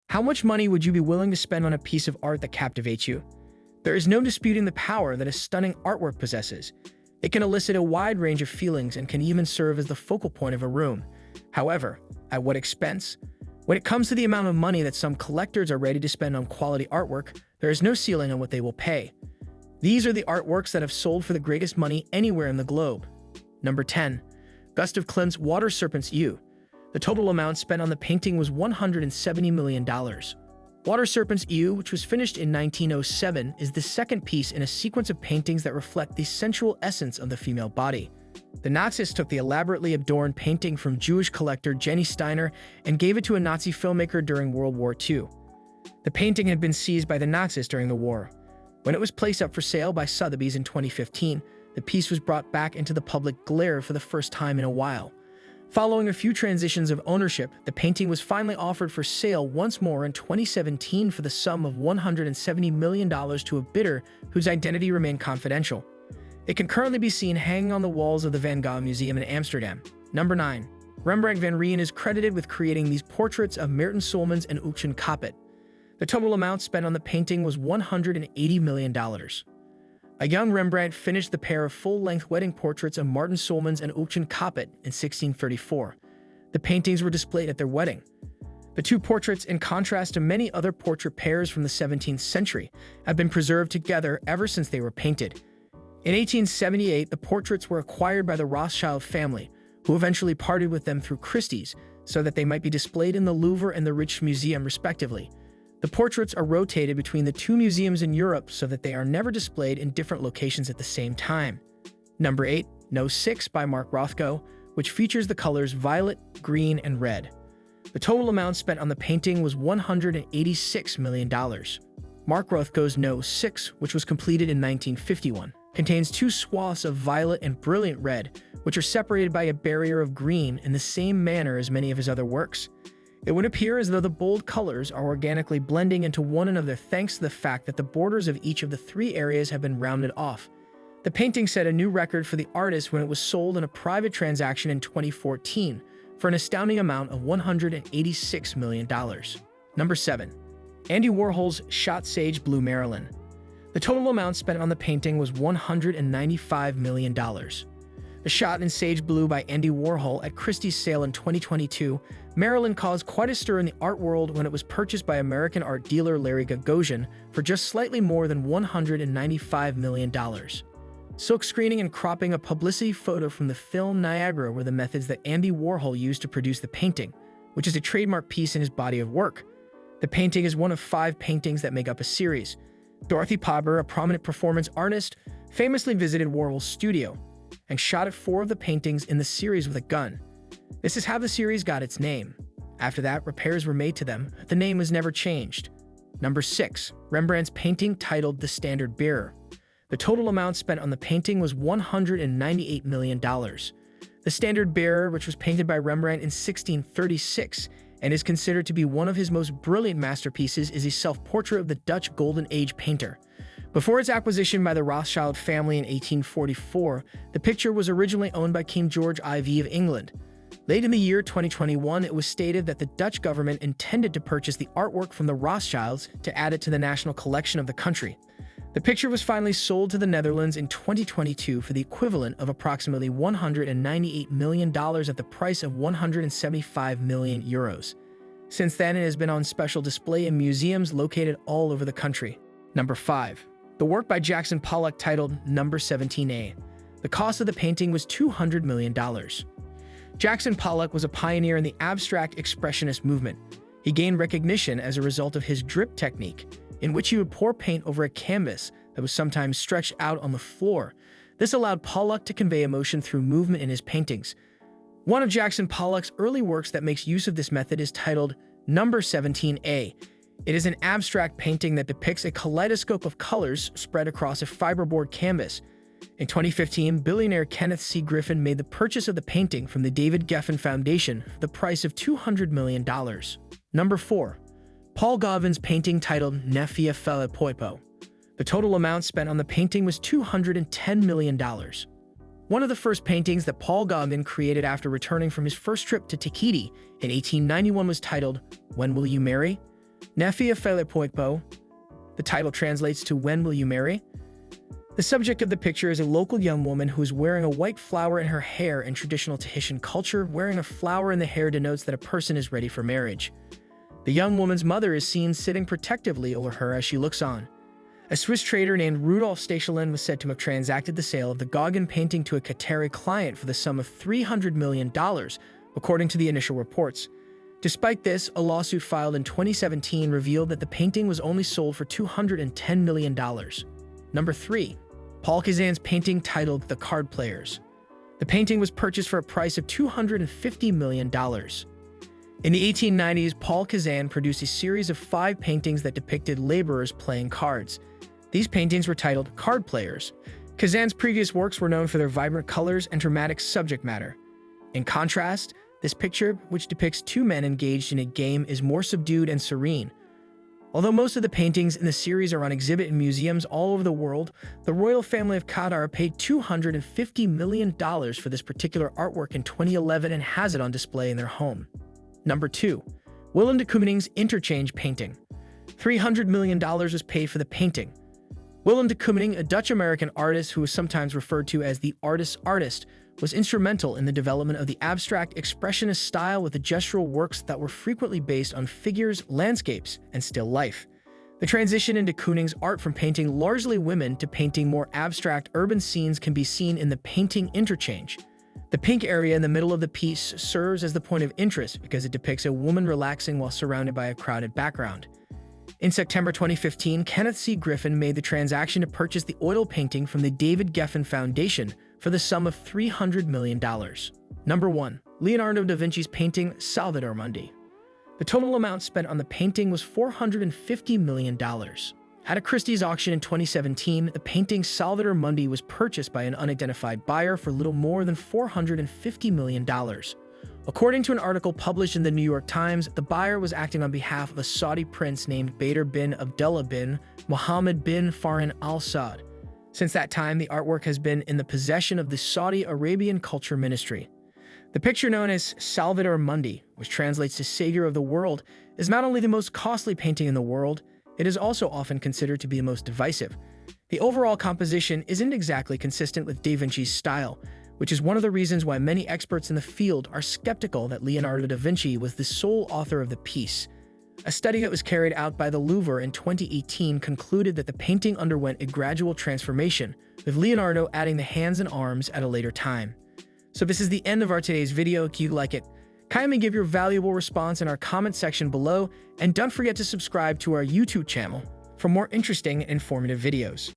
How much money would you be willing to spend on a piece of art that captivates you? There is no disputing the power that a stunning artwork possesses. It can elicit a wide range of feelings and can even serve as the focal point of a room. However, at what expense? When it comes to the amount of money that some collectors are ready to spend on quality artwork, there is no ceiling on what they will pay. These are the artworks that have sold for the greatest money anywhere in the globe. Number 10. Gustav Klimt's Water Serpent's U. The total amount spent on the painting was $170 million. Water Serpent's U, which was finished in 1907, is the second piece in a sequence of paintings that reflect the sensual essence of the female body. The Nazis took the elaborately adorned painting from Jewish collector Jenny Steiner and gave it to a Nazi filmmaker during World War II. The painting had been seized by the Nazis during the war. When it was placed up for sale by Sotheby's in 2015, the piece was brought back into the public glare for the first time in a while. Following a few transitions of ownership, the painting was finally offered for sale once more in 2017 for the sum of $170 million to a bidder whose identity remained confidential. It can currently be seen hanging on the walls of the Van Gogh Museum in Amsterdam. Number 9. Rembrandt van Rijn is credited with creating these portraits of Maarten Solmens and Ootjen Kappert. The total amount spent on the painting was $180 million. A young Rembrandt finished the pair of full-length wedding portraits of Maarten Solmens and Ootjen Kappert in 1634. The paintings were displayed at their wedding. The two portraits, in contrast to many other portrait pairs from the 17th century, have been preserved together ever since they were painted. In 1878, the portraits were acquired by the Rothschild family, who eventually parted with them through Christie's, so that they might be displayed in the Louvre and the Rijksmuseum respectively. The portraits are rotated between the two museums in Europe so that they are never displayed in different locations at the same time. Number 8. No. 6 by Mark Rothko, which features the colors violet, green, and red. The total amount spent on the painting was $186 million. Mark Rothko's No. 6, which was completed in 1951, contains two swaths of violet and brilliant red, which are separated by a barrier of green in the same manner as many of his other works. It would appear as though the bold colors are organically blending into one another thanks to the fact that the borders of each of the three areas have been rounded off. The painting set a new record for the artist when it was sold in a private transaction in 2014 for an astounding amount of $186 million. Number 7. Andy Warhol's Shot Sage Blue Marilyn. The total amount spent on the painting was $195 million. The shot in sage blue by Andy Warhol at Christie's sale in 2022, Marilyn caused quite a stir in the art world when it was purchased by American art dealer Larry Gagosian for just slightly more than $195 million. Silk screening and cropping a publicity photo from the film Niagara were the methods that Andy Warhol used to produce the painting, which is a trademark piece in his body of work. The painting is one of 5 paintings that make up a series. Dorothy Pauber, a prominent performance artist, famously visited Warhol's studio and shot at 4 of the paintings in the series with a gun. This is how the series got its name. After that, repairs were made to them. The name was never changed. Number 6. Rembrandt's painting titled The Standard Bearer. The total amount spent on the painting was $198 million. The Standard Bearer, which was painted by Rembrandt in 1636 and is considered to be one of his most brilliant masterpieces, is a self-portrait of the Dutch Golden Age painter. Before its acquisition by the Rothschild family in 1844, the picture was originally owned by King George IV of England. Late in the year 2021, it was stated that the Dutch government intended to purchase the artwork from the Rothschilds to add it to the national collection of the country. The picture was finally sold to the Netherlands in 2022 for the equivalent of approximately $198 million at the price of 175 million euros. Since then, it has been on special display in museums located all over the country. Number 5. The work by Jackson Pollock titled Number 17A. The cost of the painting was $200 million. Jackson Pollock was a pioneer in the abstract expressionist movement. He gained recognition as a result of his drip technique, in which he would pour paint over a canvas that was sometimes stretched out on the floor. This allowed Pollock to convey emotion through movement in his paintings. One of Jackson Pollock's early works that makes use of this method is titled Number 17A. It is an abstract painting that depicts a kaleidoscope of colors spread across a fiberboard canvas. In 2015, billionaire Kenneth C. Griffin made the purchase of the painting from the David Geffen Foundation for the price of $200 million. Number 4. Paul Gauguin's painting titled Ne fia fele poipo. The total amount spent on the painting was $210 million. One of the first paintings that Paul Gauguin created after returning from his first trip to Tahiti in 1891 was titled When Will You Marry? Nefia Felipoipo. The title translates to When Will You Marry? The subject of the picture is a local young woman who is wearing a white flower in her hair. In traditional Tahitian culture, wearing a flower in the hair denotes that a person is ready for marriage. The young woman's mother is seen sitting protectively over her as she looks on. A Swiss trader named Rudolf Stachelin was said to have transacted the sale of the Gauguin painting to a Qatari client for the sum of $300 million, according to the initial reports. Despite this, a lawsuit filed in 2017 revealed that the painting was only sold for $210 million. Number 3. Paul Cézanne's painting titled The Card Players. The painting was purchased for a price of $250 million. In the 1890s, Paul Cézanne produced a series of 5 paintings that depicted laborers playing cards. These paintings were titled Card Players. Cézanne's previous works were known for their vibrant colors and dramatic subject matter. In contrast, this picture, which depicts 2 men engaged in a game, is more subdued and serene. Although most of the paintings in the series are on exhibit in museums all over the world, the royal family of Qatar paid $250 million for this particular artwork in 2011 and has it on display in their home. Number 2. Willem de Koonining's Interchange painting. $300 million was paid for the painting. Willem de Kooning, a Dutch-American artist who is sometimes referred to as the artist's artist, was instrumental in the development of the abstract expressionist style with the gestural works that were frequently based on figures, landscapes, and still life. The transition into Kooning's art from painting largely women to painting more abstract urban scenes can be seen in the painting Interchange. The pink area in the middle of the piece serves as the point of interest because it depicts a woman relaxing while surrounded by a crowded background. In September 2015, Kenneth C. Griffin made the transaction to purchase the oil painting from the David Geffen Foundation for the sum of $300 million. Number 1. Leonardo da Vinci's painting Salvator Mundi. The total amount spent on the painting was $450 million. At a Christie's auction in 2017, the painting Salvator Mundi was purchased by an unidentified buyer for little more than $450 million. According to an article published in the New York Times, the buyer was acting on behalf of a Saudi prince named Badr bin Abdullah bin Mohammed bin Farhan Al Saud. Since that time, the artwork has been in the possession of the Saudi Arabian Culture Ministry. The picture known as Salvator Mundi, which translates to Savior of the World, is not only the most costly painting in the world, it is also often considered to be the most divisive. The overall composition isn't exactly consistent with Da Vinci's style, which is one of the reasons why many experts in the field are skeptical that Leonardo da Vinci was the sole author of the piece. A study that was carried out by the Louvre in 2018 concluded that the painting underwent a gradual transformation, with Leonardo adding the hands and arms at a later time. So this is the end of our today's video. If you like it, kindly give your valuable response in our comment section below, and don't forget to subscribe to our YouTube channel for more interesting and informative videos.